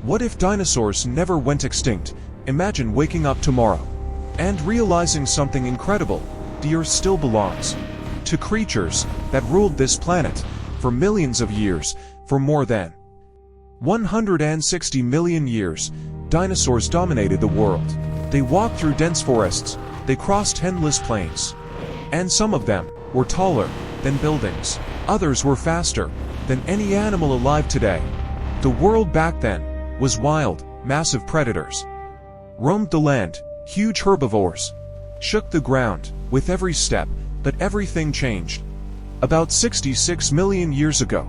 What if dinosaurs never went extinct? Imagine waking up tomorrow and realizing something incredible. The Earth still belongs to creatures that ruled this planet for millions of years. For more than 160 million years, dinosaurs dominated the world. They walked through dense forests, they crossed endless plains, and some of them were taller than buildings. Others were faster than any animal alive today. The world back then was wild. Massive predators roamed the land. Huge herbivores shook the ground with every step. But everything changed. About 66 million years ago,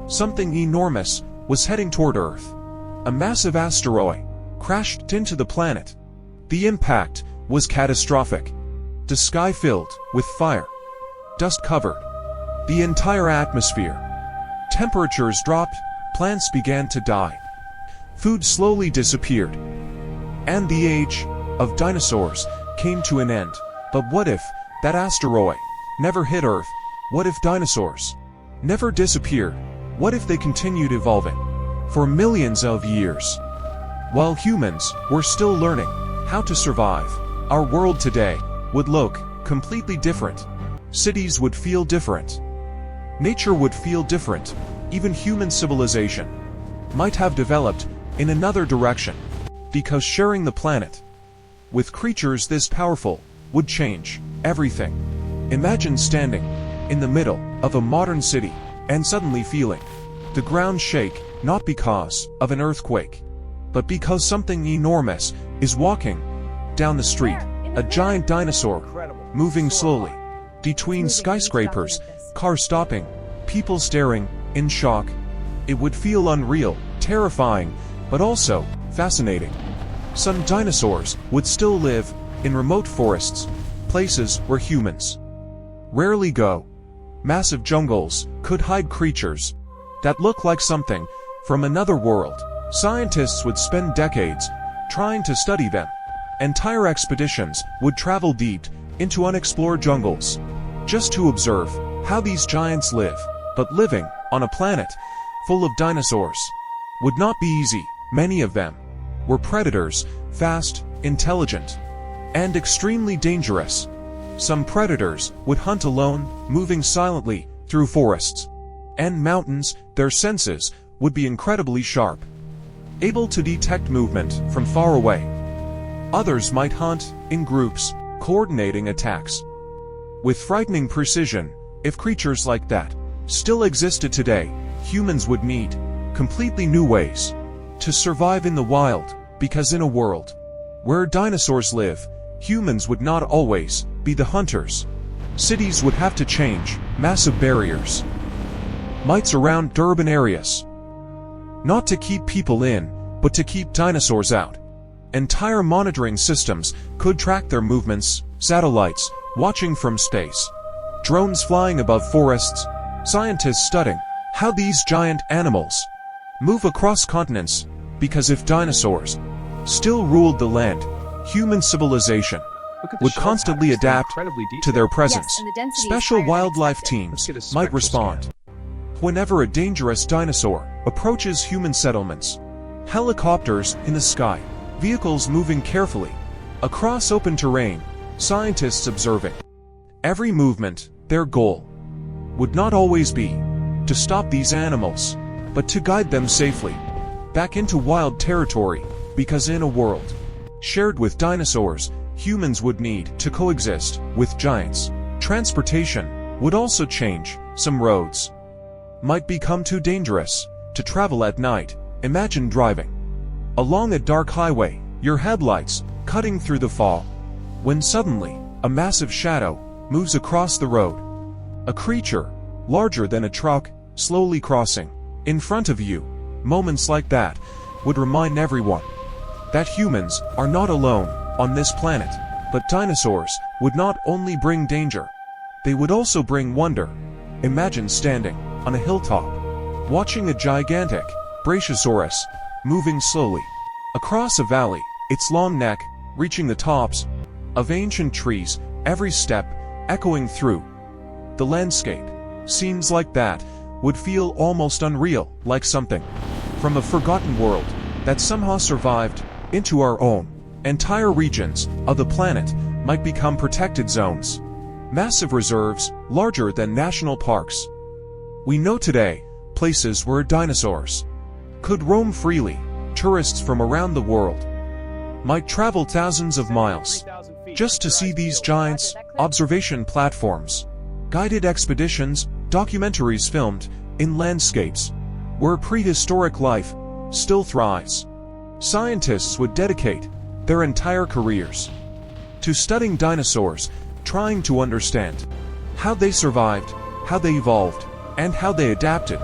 something enormous was heading toward Earth. A massive asteroid crashed into the planet. The impact was catastrophic. The sky filled with fire. Dust covered the entire atmosphere. Temperatures dropped. Plants began to die. Food slowly disappeared. And the age of dinosaurs came to an end. But what if that asteroid never hit Earth? What if dinosaurs never disappeared? What if they continued evolving for millions of years? While humans were still learning how to survive, our world today would look completely different. Cities would feel different. Nature would feel different. Even human civilization might have developed in another direction, because sharing the planet with creatures this powerful would change everything. Imagine standing in the middle of a modern city and suddenly feeling the ground shake, not because of an earthquake, but because something enormous is walking down the street. A giant dinosaur moving slowly between skyscrapers, cars stopping, people staring in shock. It would feel unreal, terrifying, but also fascinating. Some dinosaurs would still live in remote forests, places where humans rarely go. Massive jungles could hide creatures that look like something from another world. Scientists would spend decades trying to study them. Entire expeditions would travel deep into unexplored jungles just to observe how these giants live. But living on a planet full of dinosaurs would not be easy. Many of them were predators, fast, intelligent, and extremely dangerous. Some predators would hunt alone, moving silently through forests and mountains. Their senses would be incredibly sharp, able to detect movement from far away. Others might hunt in groups, coordinating attacks with frightening precision. If creatures like that still existed today, humans would need completely new ways to survive in the wild, because in a world where dinosaurs live, humans would not always be the hunters. Cities would have to change. Massive barriers might surround urban areas, not to keep people in, but to keep dinosaurs out. Entire monitoring systems could track their movements. Satellites watching from space, drones flying above forests, scientists studying how these giant animals move across continents. Because if dinosaurs still ruled the land, human civilization would constantly adapt to their presence. Special wildlife teams might respond whenever a dangerous dinosaur approaches human settlements. Helicopters in the sky, vehicles moving carefully across open terrain, scientists observing every movement. Their goal would not always be to stop these animals, but to guide them safely back into wild territory. Because in a world shared with dinosaurs, humans would need to coexist with giants. Transportation would also change. Some roads might become too dangerous to travel at night. Imagine driving along a dark highway, your headlights cutting through the fog, when suddenly a massive shadow moves across the road. A creature larger than a truck slowly crossing in front of you. Moments like that would remind everyone that humans are not alone on this planet. But dinosaurs would not only bring danger, they would also bring wonder. Imagine standing on a hilltop, watching a gigantic Brachiosaurus moving slowly across a valley, its long neck reaching the tops of ancient trees, every step echoing through the landscape. Scenes like that would feel almost unreal, like something from a forgotten world. that somehow survived into our own. Entire regions of the planet might become protected zones. Massive reserves, larger than national parks. We know today places where dinosaurs could roam freely. Tourists from around the world might travel thousands of miles just to see these giants. Observation platforms, guided expeditions, documentaries filmed in landscapes where prehistoric life still thrives. Scientists would dedicate their entire careers to studying dinosaurs, trying to understand how they survived, how they evolved, and how they adapted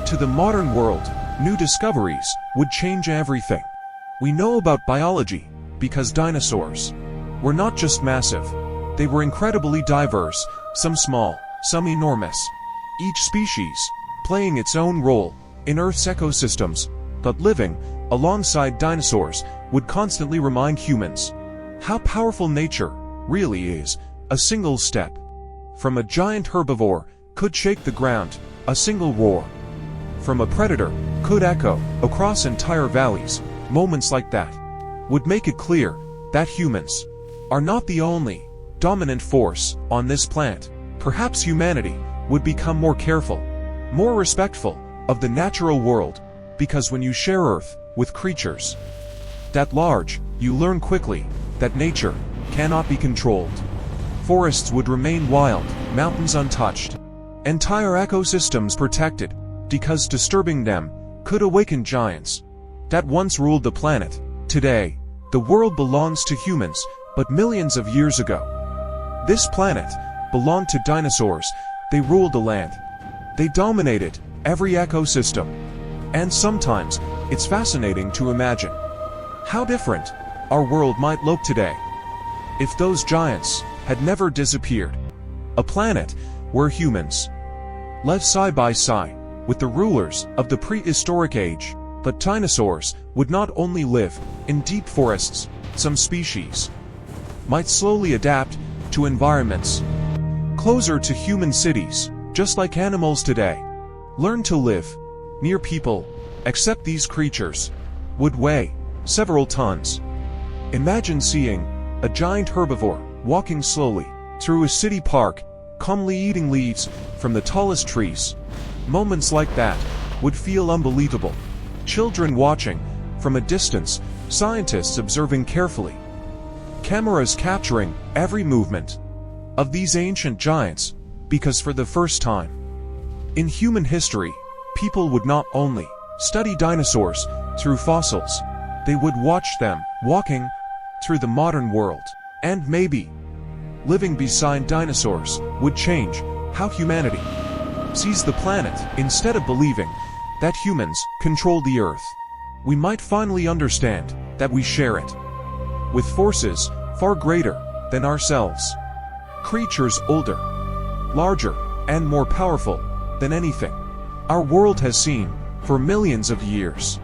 to the modern world. New discoveries would change everything we know about biology, because dinosaurs were not just massive, they were incredibly diverse, some small, some enormous, each species playing its own role in Earth's ecosystems. But living alongside dinosaurs would constantly remind humans how powerful nature really is. A single step from a giant herbivore could shake the ground. A single roar from a predator could echo across entire valleys. Moments like that would make it clear that humans are not the only dominant force on this planet. Perhaps humanity would become more careful, more respectful of the natural world, because when you share Earth with creatures that large, you learn quickly that nature cannot be controlled. Forests would remain wild, mountains untouched, entire ecosystems protected, because disturbing them could awaken giants that once ruled the planet. Today, the world belongs to humans, but millions of years ago, this planet belonged to dinosaurs. They ruled the land. They dominated every ecosystem. And sometimes, it's fascinating to imagine how different our world might look today if those giants had never disappeared. A planet where humans lived side by side with the rulers of the prehistoric age. But dinosaurs would not only live in deep forests. Some species might slowly adapt to environments closer to human cities, just like animals today learn to live near people. Except these creatures would weigh several tons. Imagine seeing a giant herbivore walking slowly through a city park, calmly eating leaves from the tallest trees. Moments like that would feel unbelievable. Children watching from a distance, scientists observing carefully, cameras capturing every movement of these ancient giants, because for the first time in human history, people would not only study dinosaurs through fossils, they would watch them walking through the modern world. And maybe living beside dinosaurs would change how humanity sees the planet. Instead of believing that humans control the Earth, we might finally understand that we share it with forces far greater than ourselves. Creatures older, larger, and more powerful than anything our world has seen for millions of years.